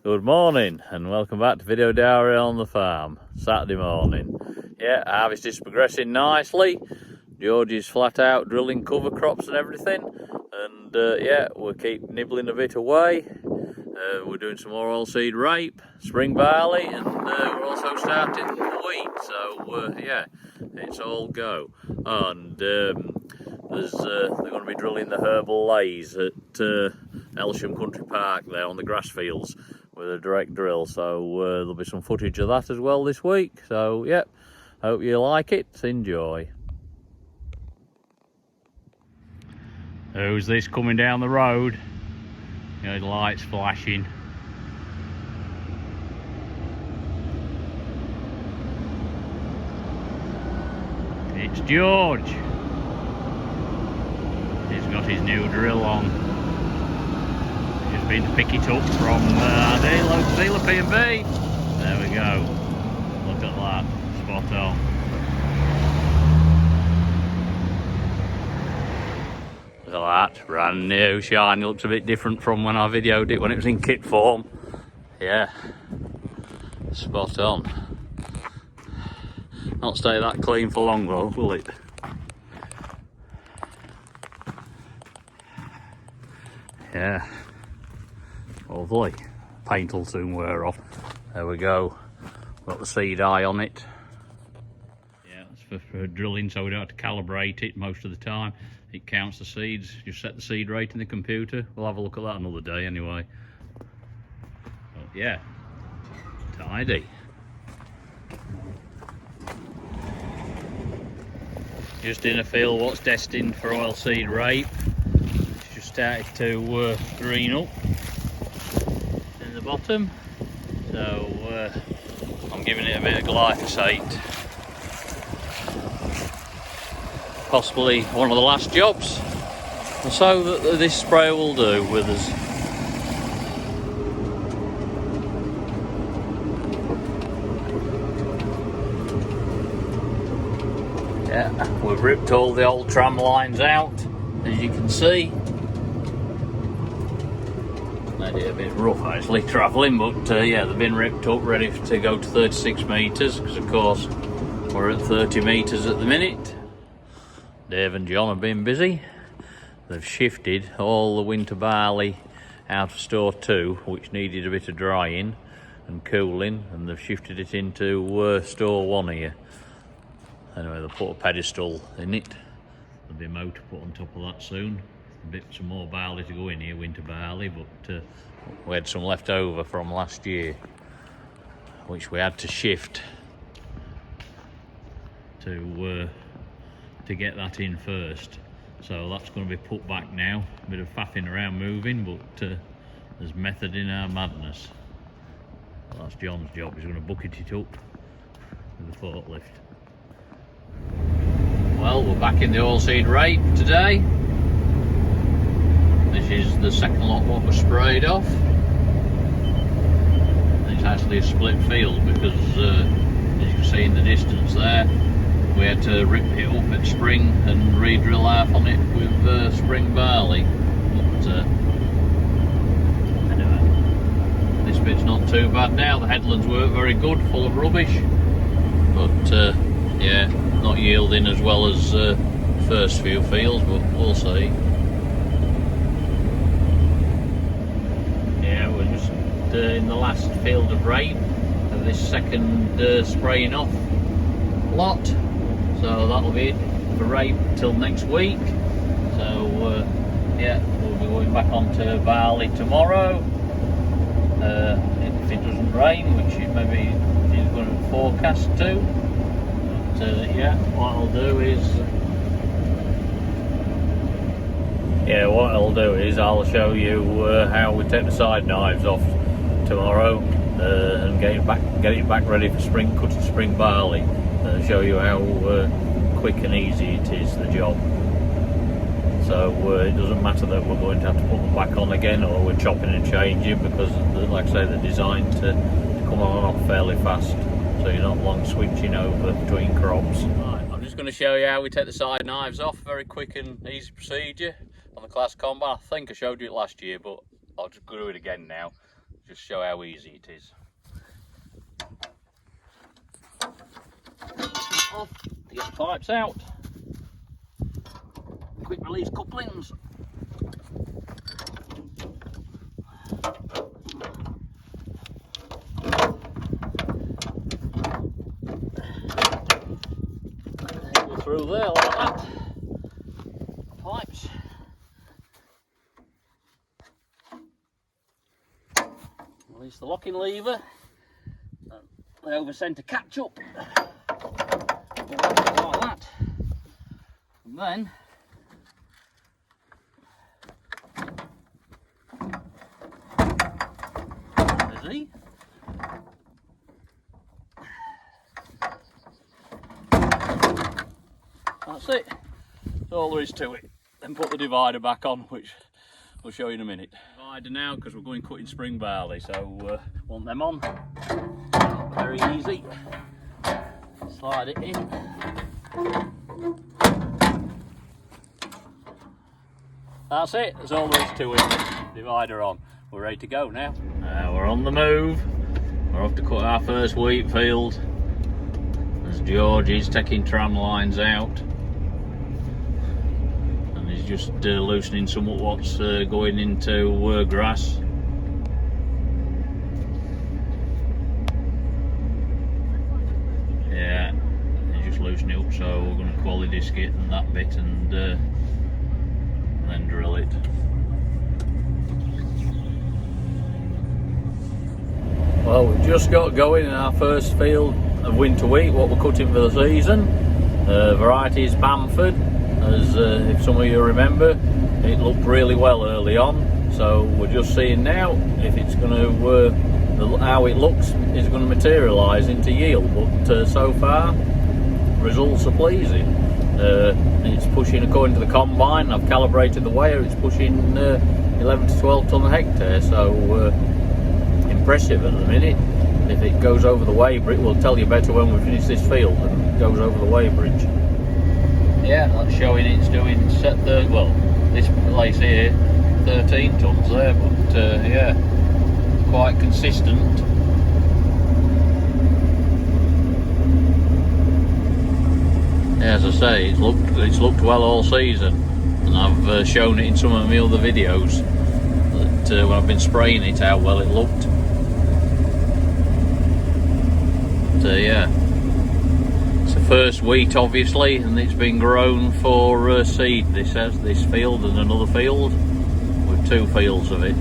Good morning and welcome back to Video Diary on the Farm. Saturday morning. Yeah, harvest is progressing nicely. George is flat out drilling cover crops and everything. And yeah, we'll keep nibbling a bit away. We're doing some more oilseed rape, spring barley, and we're also starting wheat. So yeah, it's all go. And they're going to be drilling the herbal lays at Elsham Country Park there on the grass fields with a direct drill. So there'll be some footage of that as well this week. So yeah, hope you like it. Enjoy. Who's this coming down the road? You know, the lights flashing. It's George. He's got his new drill on. He's just been to pick it up from our local dealer P&B. There we go. Look at that. Spot on. Look at that. Brand new, shiny. Looks a bit different from when I videoed it when it was in kit form. Yeah. Spot on. Not stay that clean for long though, will it? Yeah, lovely. Paint will soon wear off. There we go. Got the seed eye on it. Yeah, that's for drilling, so we don't have to calibrate it most of the time. It counts the seeds. You set the seed rate in the computer. We'll have a look at that another day anyway. But yeah, tidy. Just in a field what's destined for oilseed rape. It's just started to green up in the bottom, so I'm giving it a bit of glyphosate. Possibly one of the last jobs or so that this spray will do with us. Yeah, we've ripped all the old tram lines out, as you can see. Made it a bit rough actually travelling, but yeah, they've been ripped up, ready to go to 36 metres, because of course we're at 30 metres at the minute. Dave and John have been busy. They've shifted all the winter barley out of store 2, which needed a bit of drying and cooling, and they've shifted it into store 1 here. Anyway, they'll put a pedestal in it. There'll be a motor put on top of that soon. Some more barley to go in here, winter barley, but we had some left over from last year, which we had to shift to get that in first. So that's going to be put back now. A bit of faffing around moving, but there's method in our madness. Well, that's John's job. He's going to bucket it up with a forklift. Well, we're back in the oilseed rape today. This is the second lot what was sprayed off. It's actually a split field because, as you can see in the distance there, we had to rip it up at spring and re-drill half on it with spring barley. But anyway, this bit's not too bad now. The headlands weren't very good, full of rubbish. But yeah, not yielding as well as first few fields, but we'll see. Yeah, we're just in the last field of rape of this second spraying off lot. So that'll be it for rape till next week. So yeah, we'll be going back onto barley tomorrow. If it doesn't rain, which it maybe is going to forecast to. But yeah, what I'll do is I'll show you how we take the side knives off tomorrow and get it back ready for spring cutting spring barley. Show you how quick and easy it is, the job. So it doesn't matter that we're going to have to put them back on again, or we're chopping and changing, because like I say, they're designed to come on and off fairly fast, so you're not long switching over between crops. Right, I'm just going to show you how we take the side knives off. Very quick and easy procedure on the Class Combat. I think I showed you it last year, but I'll just do it again now. just show how easy it is. Off to get the pipes out. Quick release couplings. Go through there like that. Pipes. Release the locking lever. The over centre catch up. Like that. And then busy. That's it. That's all there is to it. Then put the divider back on, which I'll show you in a minute. Divider now, because we're going cutting spring barley, so want them on. Very easy. Slide it in. That's it. That's all there is to it. Divider on. We're ready to go now. We're on the move. We're off to cut our first wheat field. As George is taking tram lines out. And he's just loosening somewhat what's going into grass. Yeah, he's just loosening it up, so we're going to quality disc it and that bit and then drill it. Well, we've just got going in our first field of winter wheat, what we're cutting for the season. Variety is Bamford, as if some of you remember, it looked really well early on. So we're just seeing now if it's going to, how it looks is going to materialise into yield. But so far, results are pleasing. It's pushing, according to the combine, I've calibrated the weigher, it's pushing 11 to 12 tonne a hectare, so impressive at the minute. If it goes over the weighbridge, we'll tell you better when we finish this field and it goes over the weighbridge. Yeah, that's showing it's doing well, this place here 13 tonnes there, but yeah, quite consistent. As I say, it's looked well all season, and I've shown it in some of my other videos that when I've been spraying it, how well it looked. But yeah, it's the first wheat obviously, and it's been grown for seed. This has this field and another field with 2 fields of it.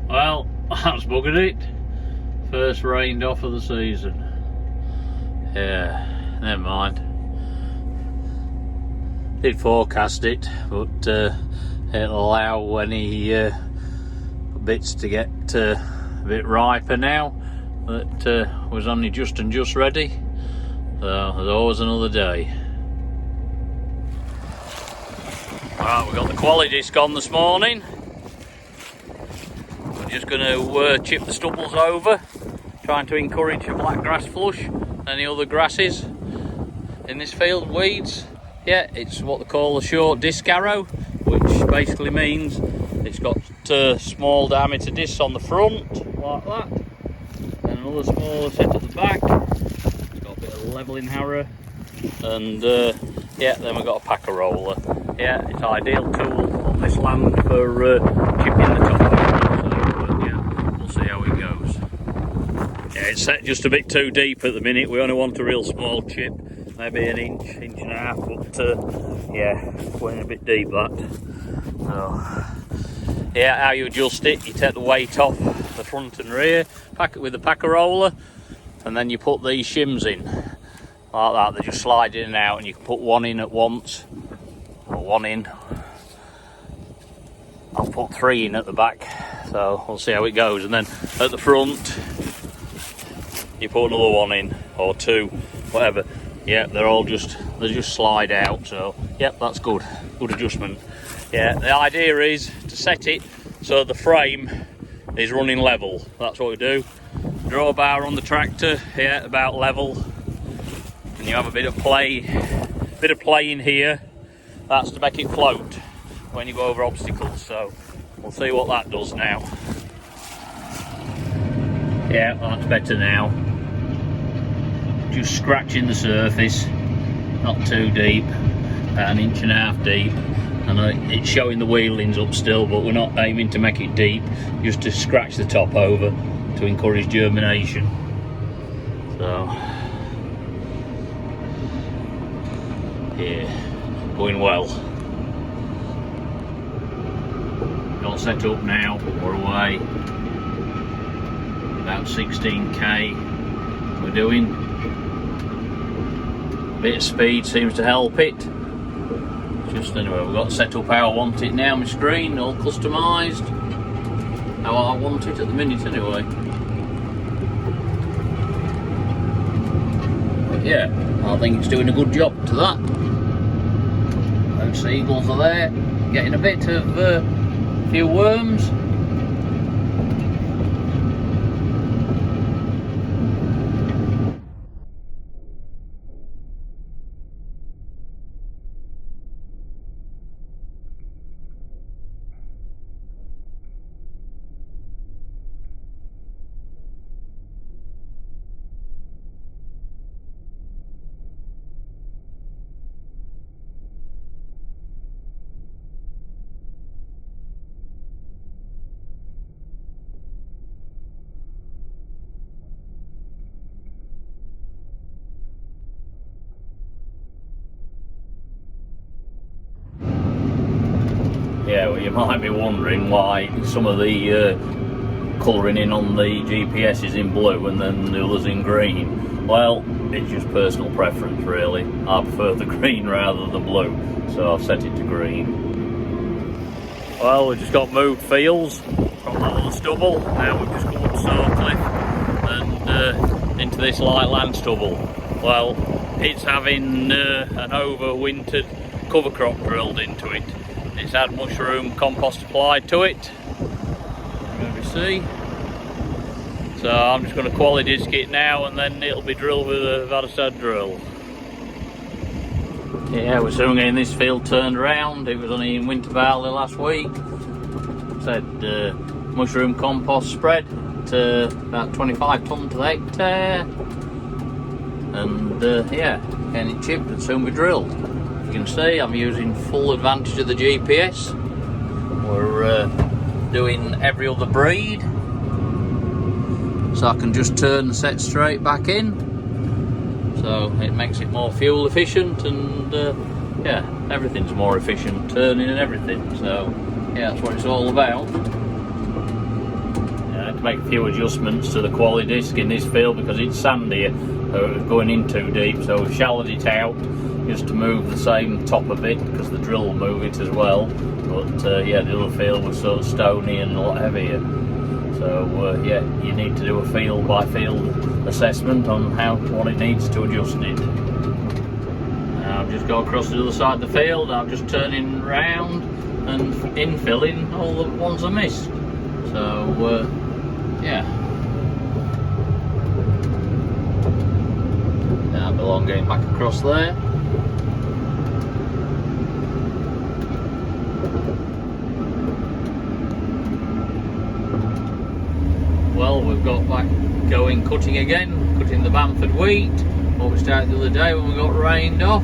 Well, that's buggered it. First rained off of the season. Yeah, never mind. Did forecast it, but it'll allow any bits to get a bit riper now. That was only just ready. So there's always another day. Right, we've got the quality disc on this morning. We're just going to chip the stubbles over, trying to encourage a black grass flush. Any other grasses in this field, weeds. Yeah, it's what they call a short disc arrow, which basically means it's got small diameter discs on the front, like that, and another smaller set at the back. It's got a bit of levelling harrow, and yeah, then we've got a packer roller. Yeah, it's an ideal tool on this land for chipping the top over. So yeah, we'll see how it goes. Yeah, it's set just a bit too deep at the minute. We only want a real small chip, maybe an inch and a half, but yeah, going a bit deep that. So yeah, how you adjust it, you take the weight off the front and rear, pack it with the packer roller, and then you put these shims in like that. They just slide in and out, and you can put one in at once, or one in. I'll put 3 in at the back, so we'll see how it goes. And then at the front you put another 1 in, or 2, whatever. Yeah, they just slide out. So yep, that's good adjustment. Yeah, the idea is to set it so the frame is running level. That's what we do. Drawbar on the tractor, yeah, about level, and you have a bit of play in here. That's to make it float when you go over obstacles. So we'll see what that does now. Yeah, that's better now. Just scratching the surface, not too deep, about 1.5 inches deep. And it's showing the wheelings up still, but we're not aiming to make it deep, just to scratch the top over to encourage germination. So, yeah, going well. All set up now, we're away. About 16k we're doing. A bit of speed seems to help it. Just anyway, we've got set up how I want it now, my screen, all customised. How I want it at the minute anyway. But yeah, I think it's doing a good job to that. Those seagulls are there, getting a bit of a few worms. Yeah, well, you might be wondering why some of the colouring in on the GPS is in blue and then the others in green. Well, it's just personal preference really. I prefer the green rather than blue, so I've set it to green. Well, we've just got moved fields from that little stubble. Now we've just come up Sawcliffe and into this light land stubble. Well, it's having an overwintered cover crop drilled into it. It's had mushroom compost applied to it, as you see. So I'm just going to quality disc it now, and then it'll be drilled with a Vadastad drill. Yeah, we're soon getting this field turned around. It was only in winter barley last week. Said mushroom compost spread to about 25 tonnes to the hectare, and yeah, getting it chipped and soon be drilled. You can see I'm using full advantage of the GPS. We're doing every other breed, so I can just turn the set straight back in, so it makes it more fuel efficient, and yeah, everything's more efficient, turning and everything. So yeah, that's what it's all about. I had to make a few adjustments to the quality disc in this field because it's sandy, so it was going in too deep, so we've shallowed it out just to move the same top a bit, because the drill will move it as well. But yeah, the other field was sort of stony and a lot heavier. So yeah, you need to do a field by field assessment on what it needs to adjust it. Now I've just got across to the other side of the field. I'm just turning round and infilling all the ones I missed. So yeah. Now I belong getting back across there. Well, we've got back going cutting again, cutting the Bamford wheat, what we started the other day when we got rained off.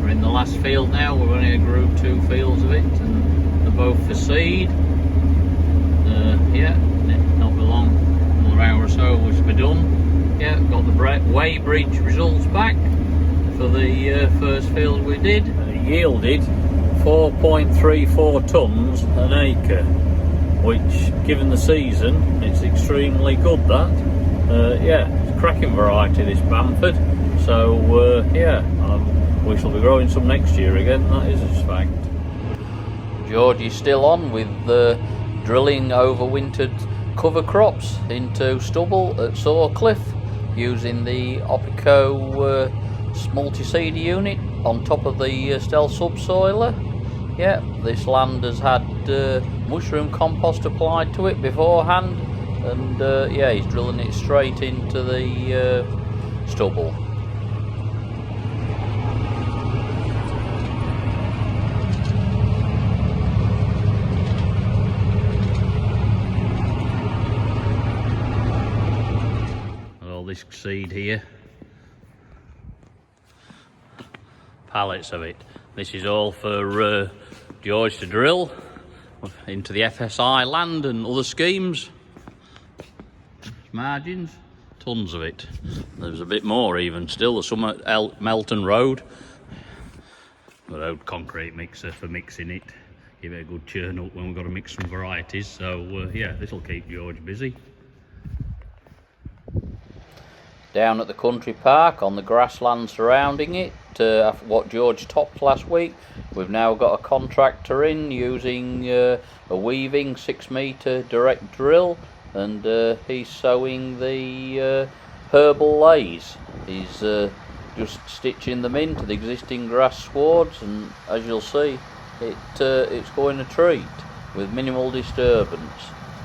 We're in the last field now. We've only grew 2 fields of it, and they're both for seed. Yeah, not be long, another hour or so we should be done. Yeah, got the weighbridge results back for the first field we did. And it yielded 4.34 tonnes an acre, which, given the season, it's extremely good. That yeah, it's a cracking variety, this Bamford. So yeah, we shall be growing some next year again, that is a fact. George is still on with drilling overwintered cover crops into stubble at Sawcliffe using the Opico multi-seeder unit on top of the Stell subsoiler. Yeah, this land has had mushroom compost applied to it beforehand, and yeah, he's drilling it straight into the stubble. All this seed here, pallets of it. This is all for George to drill into the FSI land and other schemes. Margins, tons of it. There's a bit more even still. There's some at Melton Road. The road concrete mixer for mixing it. Give it a good churn up when we've got to mix some varieties. So yeah, this will keep George busy. Down at the country park on the grassland surrounding it, what George topped last week, we've now got a contractor in using a weaving 6 metre direct drill, and he's sowing the herbal lays. He's just stitching them into the existing grass swards, and as you'll see, it's going a treat with minimal disturbance.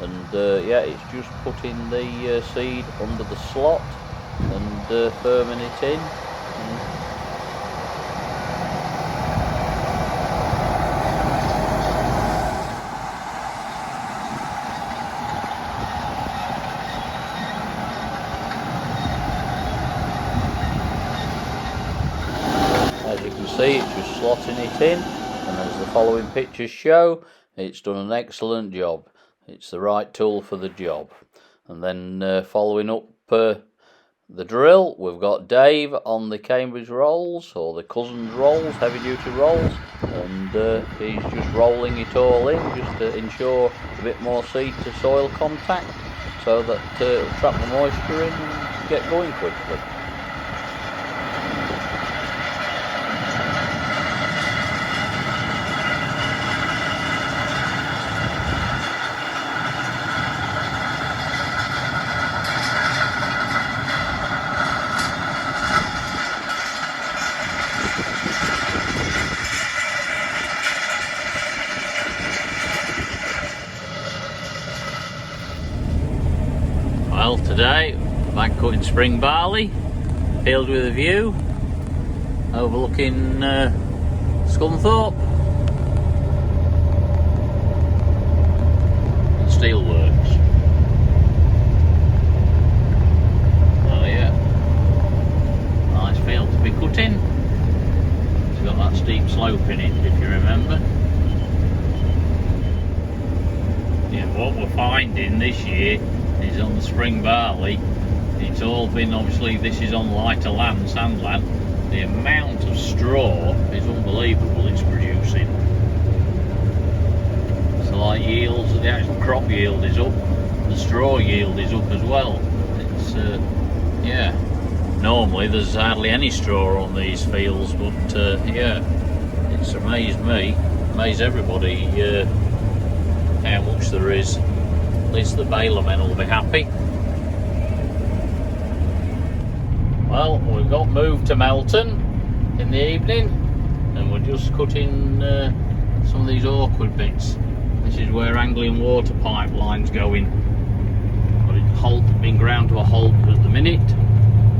And yeah, it's just putting the seed under the slot and firming it in. As you can see, it's just slotting it in, and as the following pictures show, it's done an excellent job. It's the right tool for the job. And then following up the drill, we've got Dave on the Cambridge rolls, or the Cousins rolls, heavy duty rolls, and he's just rolling it all in just to ensure a bit more seed to soil contact, so that it'll trap the moisture in and get going quickly. Well, today, back cutting spring barley, field with a view, overlooking Scunthorpe and steelworks. Oh yeah, nice field to be cutting. It's got that steep slope in it, if you remember. Yeah, what we're finding this year is on the spring barley, it's all been, obviously this is on lighter land, sand land, the amount of straw is unbelievable it's producing. So like yields, the actual crop yield is up, the straw yield is up as well. It's yeah, normally there's hardly any straw on these fields, but yeah, it's amazed me, amazed everybody how much there is. At least the baler men will be happy. Well, we've got moved to Melton in the evening, and we're just cutting some of these awkward bits. This is where Anglian water pipeline's going. But it's been ground to a halt at the minute.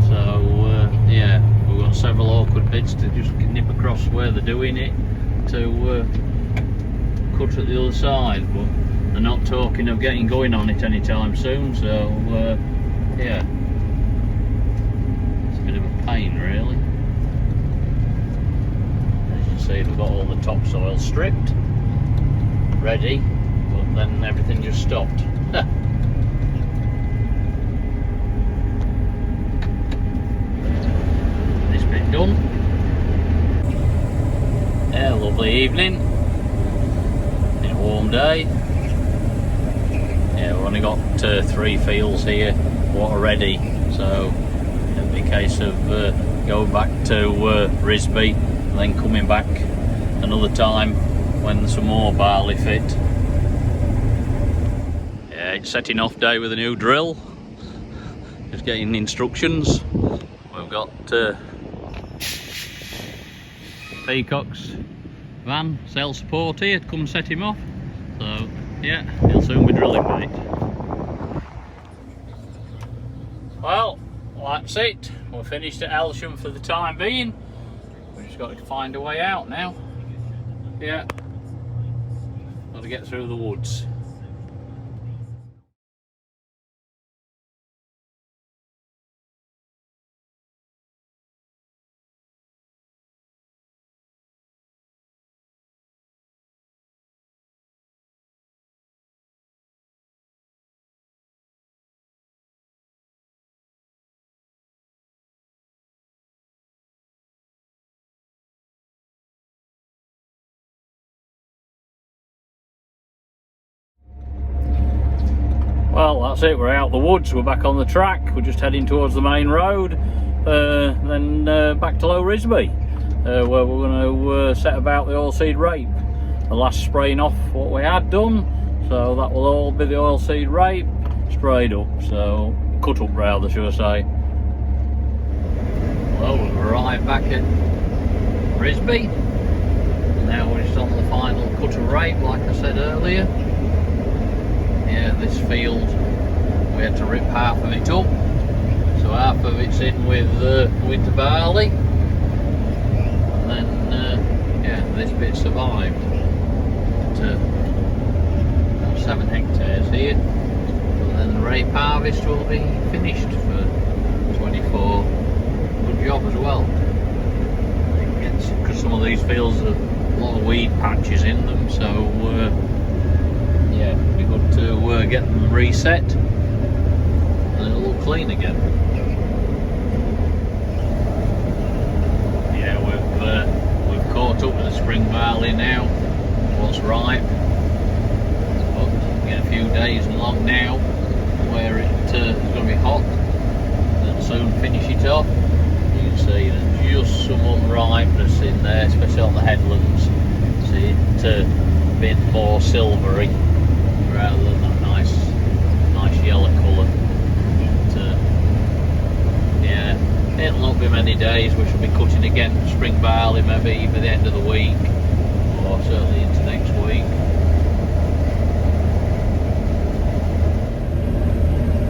So yeah, we've got several awkward bits to just nip across where they're doing it to cut at the other side. But they're not talking of getting going on it anytime soon, so yeah, it's a bit of a pain really. As you see, we've got all the topsoil stripped, ready, but then everything just stopped. This bit done. Yeah, lovely evening. Been a warm day. Yeah, we've only got 3 fields here, water ready, so it'll be a case of going back to Risby, and then coming back another time when there's some more barley fit. Yeah, it's setting off day with a new drill, just getting instructions. We've got Peacock's van, self-support here to come set him off. So yeah, he'll soon be drilling, mate. Well, that's it. We're finished at Elsham for the time being. We've just got to find a way out now. Yeah, got to get through the woods. Well, that's it, we're out the woods, we're back on the track, we're just heading towards the main road, then back to Low Risby, where we're going to set about the oilseed rape. The last spraying off what we had done, so that will all be the oilseed rape sprayed up, so cut up rather, should I say. Well, we've arrived back at Risby, now we're just on the final cut of rape like I said earlier. Yeah, this field we had to rip half of it up, so half of it's in with winter barley, and then yeah, this bit survived. 7 hectares here, and then the rape harvest will be finished for 24. Good job as well, because some of these fields have a lot of weed patches in them, so yeah, it'd be good to get them reset and it'll look clean again. Yeah, we've caught up with the spring barley now, what's ripe, but we get a few days along now where it's going to be hot, and soon finish it off. You can see there's just some unripeness in there, especially on the headlands. See it a bit more silvery rather than that nice yellow colour. But, yeah, it'll not be many days. We should be cutting again spring barley maybe by the end of the week, or certainly into next week.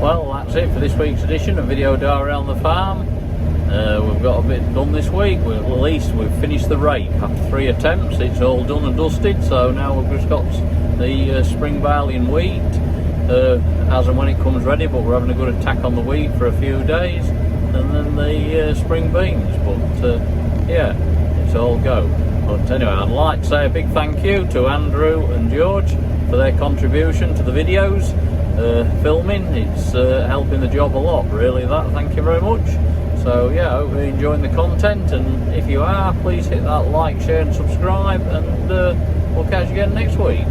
Well, that's it for this week's edition of Video Diary on the Farm. We've got a bit done this week. At least we've finished the rape after 3 attempts. It's all done and dusted, so now we've just got the spring barley and wheat as and when it comes ready, but we're having a good attack on the wheat for a few days, and then the spring beans. But yeah, it's all go. But anyway, I'd like to say a big thank you to Andrew and George for their contribution to the videos. Filming, it's helping the job a lot, really, that. Thank you very much. So yeah, I hope you're enjoying the content, and if you are, please hit that like, share and subscribe, and we'll catch you again next week.